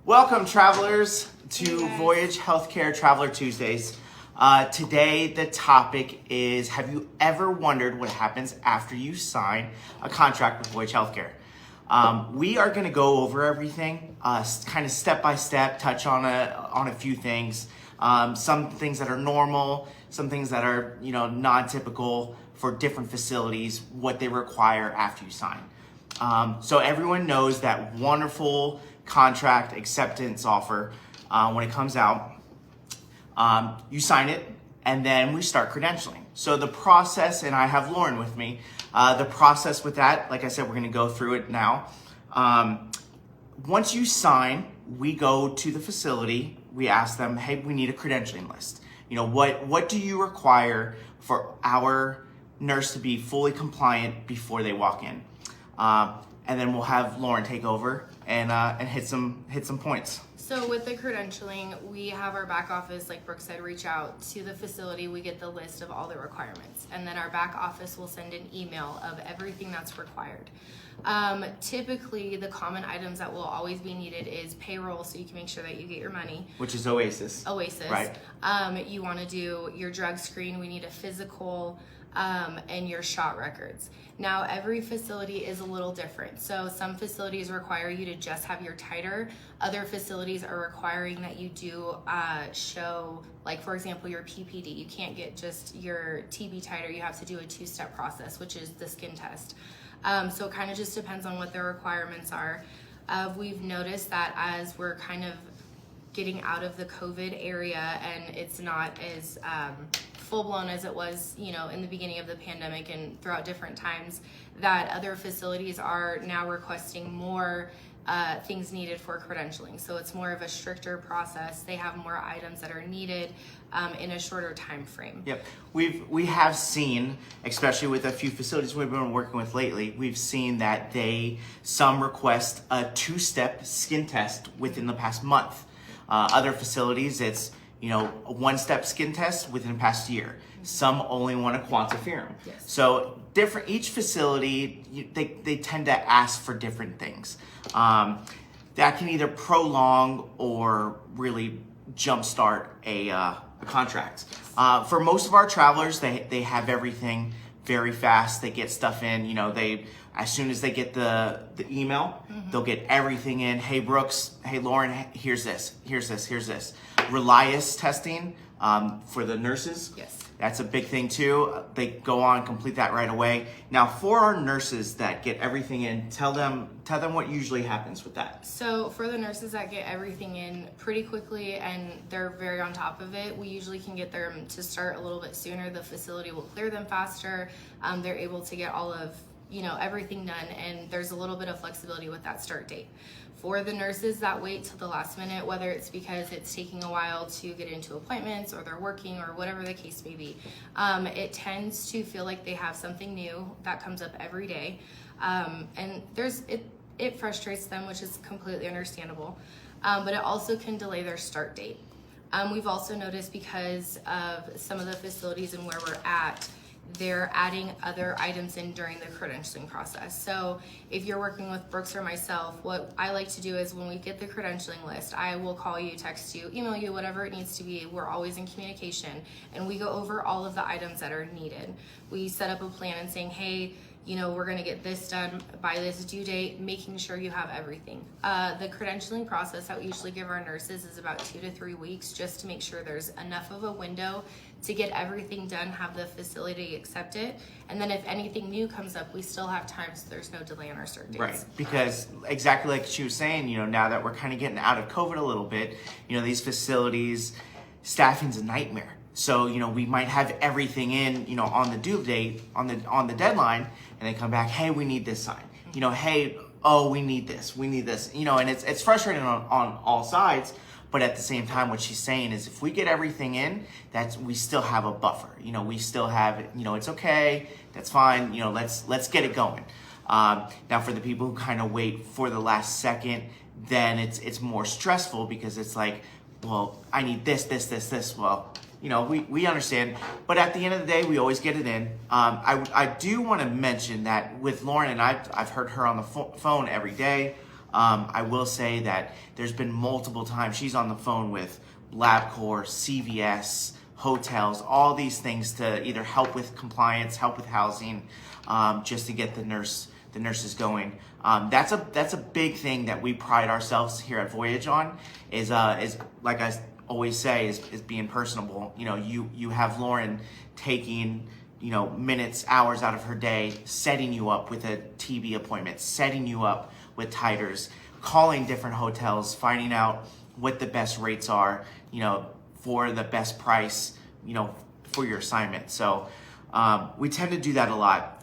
Welcome, travelers, to Voyage Healthcare Traveler Tuesdays. Today, the topic is, have you ever wondered what happens after you sign a contract with Voyage Healthcare? We are going to go over everything, kind of step by step, touch on a few things. Some things that are normal, some things that are, non-typical for different facilities, what they require after you sign. So everyone knows that wonderful contract acceptance offer when it comes out. You sign it, and then we start credentialing. So the process, and I have Lauren with me, the process with that, like I said, we're going to go through it now. Once you sign, we go to the facility. We ask them, hey, we need a credentialing list. What do you require for our nurse to be fully compliant before they walk in? And then we'll have Lauren take over and hit some points. So with the credentialing, we have our back office, like Brooke said, reach out to the facility. We get the list of all the requirements, and then our back office will send an email of everything that's required. Typically, the common items that will always be needed is payroll, so you can make sure that you get your money. Which is Oasis. Right. You want to do your drug screen. We need a physical. And your shot records. Now, every facility is a little different. So some facilities require you to just have your titer. Other facilities are requiring that you do show, like for example, your PPD. You can't get just your TB titer. You have to do a two-step process, which is the skin test. So it kind of just depends on what their requirements are. We've noticed that as we're kind of getting out of the COVID area and it's not as full-blown as it was, in the beginning of the pandemic and throughout different times, that other facilities are now requesting more things needed for credentialing. So it's more of a stricter process. They have more items that are needed in a shorter time frame. Yep. We have seen, especially with a few facilities we've been working with lately, we've seen that some request a two-step skin test within the past month. Other facilities, it's a one-step skin test within the past year. Some only want a quantiferum. Yes. So each facility, they tend to ask for different things. That can either prolong or really jumpstart a contract. For most of our travelers, they have everything very fast. They get stuff in, as soon as they get the email, they'll get everything in. Hey, Brooks. Hey, Lauren. Here's this. Relias testing for the nurses. Yes. That's a big thing too. They go on, complete that right away. Now, for our nurses that get everything in, tell them what usually happens with that. So for the nurses that get everything in pretty quickly and they're very on top of it, we usually can get them to start a little bit sooner. The facility will clear them faster. They're able to get all of everything done, and there's a little bit of flexibility with that start date. For the nurses that wait till the last minute, whether it's because it's taking a while to get into appointments or they're working or whatever the case may be, it tends to feel like they have something new that comes up every day, and it frustrates them, which is completely understandable, but it also can delay their start date. We've also noticed, because of some of the facilities and where we're at, they're adding other items in during the credentialing process. So if you're working with Brooks or myself, what I like to do is when we get the credentialing list, I will call you, text you, email you, whatever it needs to be. We're always in communication, and we go over all of the items that are needed. We set up a plan and saying, hey, we're going to get this done by this due date, making sure you have everything. The credentialing process that we usually give our nurses is about 2 to 3 weeks, just to make sure there's enough of a window to get everything done, have the facility accept it. And then if anything new comes up, we still have time, so there's no delay on our start dates. Right, because exactly like she was saying, now that we're kind of getting out of COVID a little bit, these facilities, staffing's a nightmare. So, we might have everything in, on the due date, on the deadline, and they come back, hey, we need this signed. Hey, we need this, and it's frustrating on all sides. But at the same time, what she's saying is, if we get everything in, we still have a buffer. We still have, it's okay, that's fine. Let's get it going. Now, for the people who kind of wait for the last second, then it's more stressful, because it's like, well, I need this. Well, we understand, but at the end of the day, we always get it in. I do want to mention that with Lauren, and I've heard her on the phone every day. I will say that there's been multiple times she's on the phone with LabCorp, CVS, hotels, all these things to either help with compliance, help with housing, just to get the nurses going. That's a big thing that we pride ourselves here at Voyage on, is like I always say, is being personable. You know, you have Lauren taking, you know, minutes, hours out of her day, setting you up with a TB appointment, setting you up with titers, calling different hotels, finding out what the best rates are, you know, for the best price, you know, for your assignment. So we tend to do that a lot.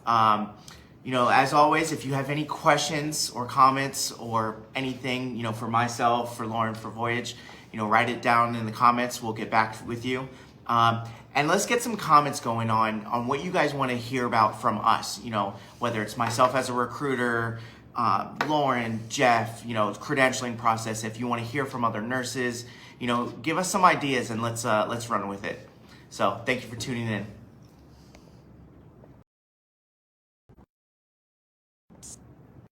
You know, as always, if you have any questions or comments or anything, you know, for myself, for Lauren, for Voyage, you know, write it down in the comments. We'll get back with you. And let's get some comments going on what you guys want to hear about from us, you know, whether it's myself as a recruiter, Lauren, Jeff, you know, credentialing process. If you want to hear from other nurses, you know, give us some ideas and let's run with it. So thank you for tuning in.